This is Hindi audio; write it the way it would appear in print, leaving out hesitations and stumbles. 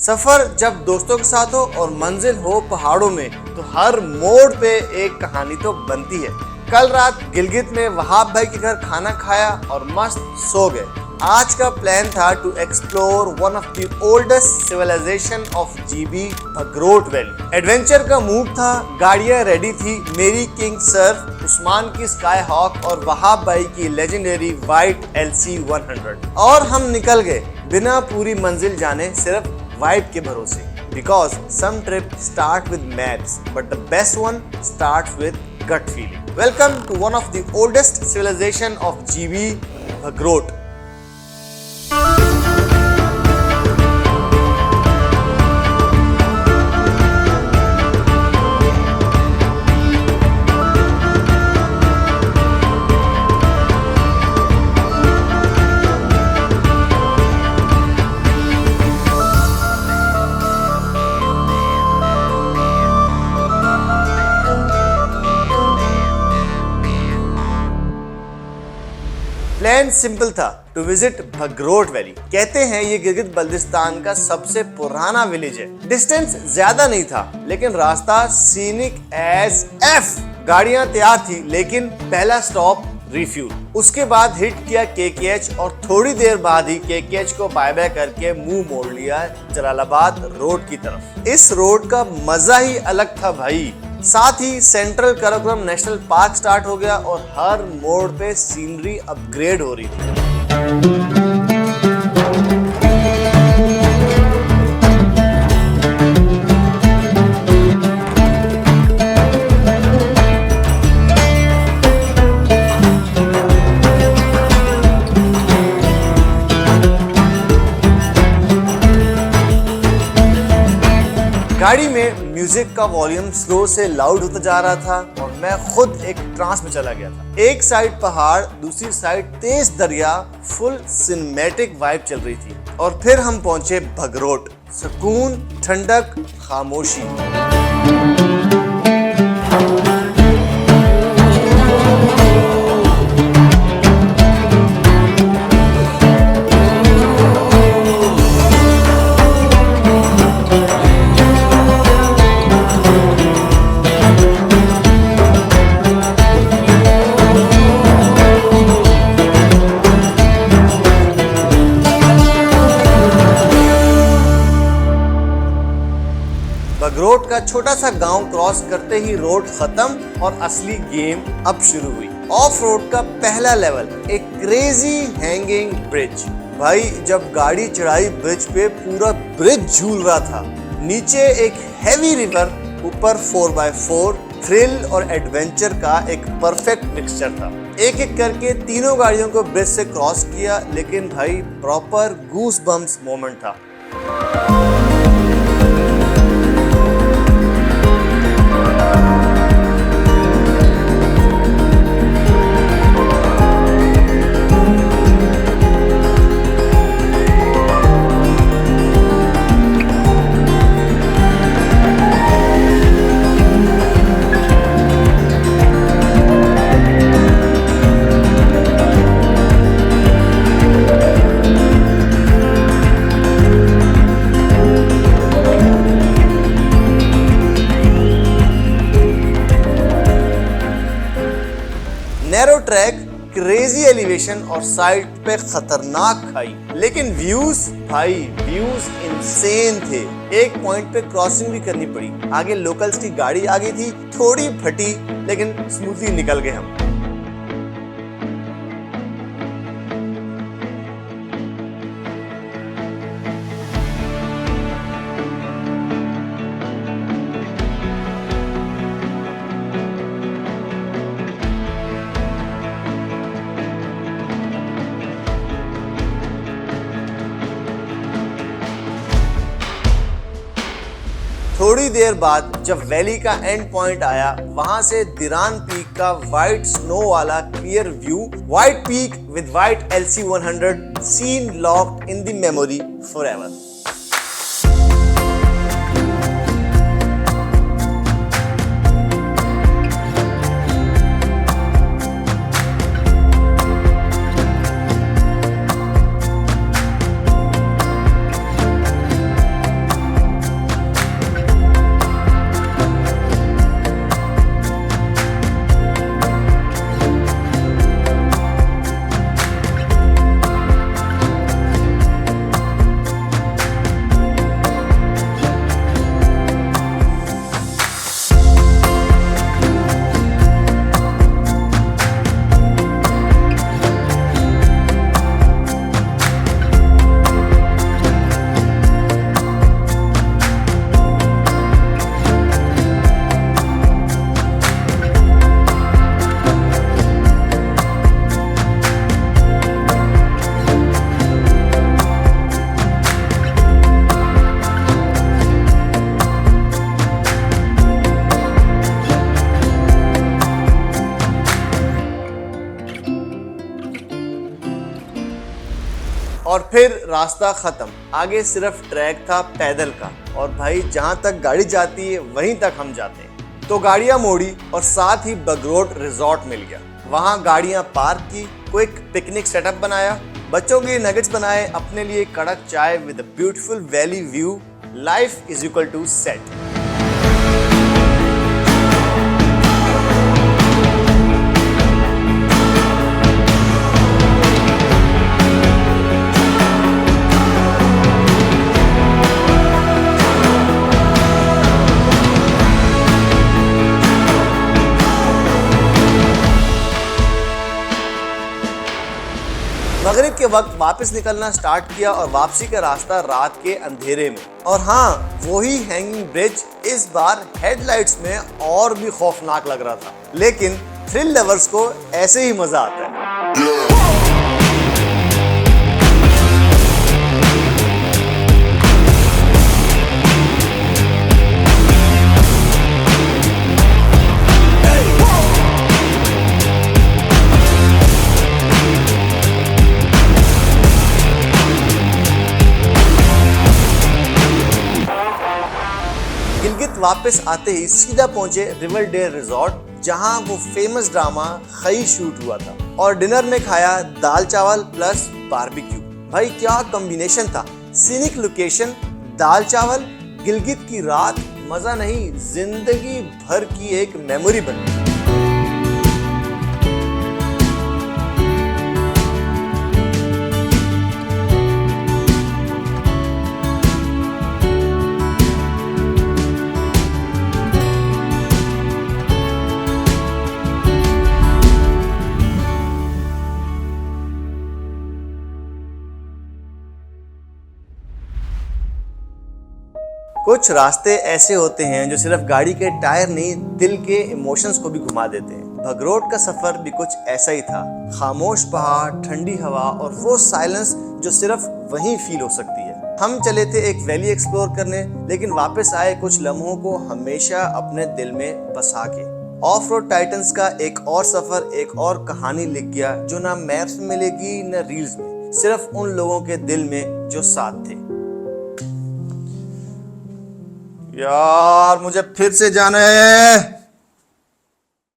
सफर जब दोस्तों के साथ हो और मंजिल हो पहाड़ों में तो हर मोड़ पे एक कहानी तो बनती है। कल रात गिलगित में वहाब भाई के घर खाना खाया और मस्त सो गए। आज का प्लान था to explore one of the oldest civilization of GB, Bhagrot valley. Adventure का मूड था, गाड़ियां रेडी थी, मेरी किंग सर्फ, उस्मान की स्काई हॉक और वहाब भाई की लेजेंडरी वाइट LC 100। और हम निकल गए बिना पूरी मंजिल जाने, सिर्फ वाइब के भरोसे। Because some trips start with maps, but the best one starts with gut feeling. Welcome to one of the oldest civilization of GB, Bhagrot. Plan simple था, टू विजिट भगरोट वैली। कहते हैं ये गिलगित बल्तिस्तान का सबसे पुराना विलेज है। डिस्टेंस ज्यादा नहीं था लेकिन रास्ता सीनिक एज एफ। गाड़ियां तैयार थी लेकिन पहला स्टॉप रिफ्यूल। उसके बाद हिट किया KKH और थोड़ी देर बाद ही KKH को बाय बाय करके मुंह मोड़ लिया जलालाबाद रोड की तरफ। इस रोड का मजा ही अलग था भाई। साथ ही central Karakoram national park start हो गया और हर मोड़ पे सीनरी अपग्रेड हो रही थी। गाड़ी में म्यूजिक का वॉल्यूम स्लो से लाउड होता जा रहा था और मैं खुद एक ट्रांस में चला गया था। एक साइड पहाड़, दूसरी साइड तेज दरिया, फुल सिनेमैटिक वाइब चल रही थी। और फिर हम पहुंचे भगरोट। सुकून, ठंडक, खामोशी। भगरोट का छोटा सा गांव क्रॉस करते ही रोड खत्म और असली गेम अब शुरू हुई। ऑफ रोड का पहला लेवल, एक क्रेजी हैंगिंग ब्रिज। भाई जब गाड़ी चढ़ाई ब्रिज पे, पूरा ब्रिज झूल रहा था। नीचे एक हैवी रिवर, ऊपर 4x4। थ्रिल और एडवेंचर का एक परफेक्ट मिक्सचर था। एक एक करके तीनों गाड़ियों को ब्रिज से क्रॉस किया, लेकिन भाई प्रॉपर गूस बम्स मोमेंट था। नैरो ट्रैक, क्रेजी एलिवेशन और साइड पे खतरनाक खाई, लेकिन व्यूज भाई व्यूज इंसेन थे। एक पॉइंट पे क्रॉसिंग भी करनी पड़ी। आगे लोकल्स की गाड़ी आ गई थी, थोड़ी फटी लेकिन स्मूथली निकल गए हम। थोड़ी देर बाद जब वैली का एंड पॉइंट आया, वहां से दिरान पीक का वाइट स्नो वाला clear view. White peak with white LC 100, scene locked in the memory forever. और फिर रास्ता खत्म, आगे सिर्फ ट्रैक था पैदल का। और भाई जहाँ तक गाड़ी जाती है वहीं तक हम जाते हैं। तो गाड़ियाँ मोड़ी और साथ ही बगरोट रिजॉर्ट मिल गया। वहाँ गाड़ियाँ पार्क की, क्विक पिकनिक सेटअप बनाया, बच्चों के लिए नगेट्स बनाए, अपने लिए कड़क चाय with a beautiful valley view. Life is equal to set. मगरिब के वक्त वापस निकलना स्टार्ट किया और वापसी का रास्ता रात के अंधेरे में। और हाँ, वही हैंगिंग ब्रिज इस बार हेडलाइट्स में और भी खौफनाक लग रहा था, लेकिन थ्रिल लवर्स को ऐसे ही मजा आता है। गिलगित वापस आते ही सीधा पहुंचे रिवरडेल रिजॉर्ट, जहां वो फेमस ड्रामा खई शूट हुआ था। और डिनर में खाया दाल चावल प्लस बारबेक्यू। भाई क्या कॉम्बिनेशन था, सीनिक लोकेशन, दाल चावल, गिलगित की रात, मजा नहीं, जिंदगी भर की एक मेमोरी बन गई। कुछ रास्ते ऐसे होते हैं जो सिर्फ गाड़ी के टायर नहीं, दिल के इमोशंस को भी घुमा देते हैं। भगरोट का सफर भी कुछ ऐसा ही था। खामोश पहाड़, ठंडी हवा और वो साइलेंस जो सिर्फ वहीं फील हो सकती है। हम चले थे एक वैली एक्सप्लोर करने, लेकिन वापस आए कुछ लम्हों को हमेशा अपने दिल में बसा के। ऑफ रोड टाइटन्स का एक और सफर, एक और कहानी लिख गया, जो ना मैप्स में मिलेगी न रील्स में, सिर्फ उन लोगों के दिल में जो साथ थे। यार मुझे फिर से जाना है।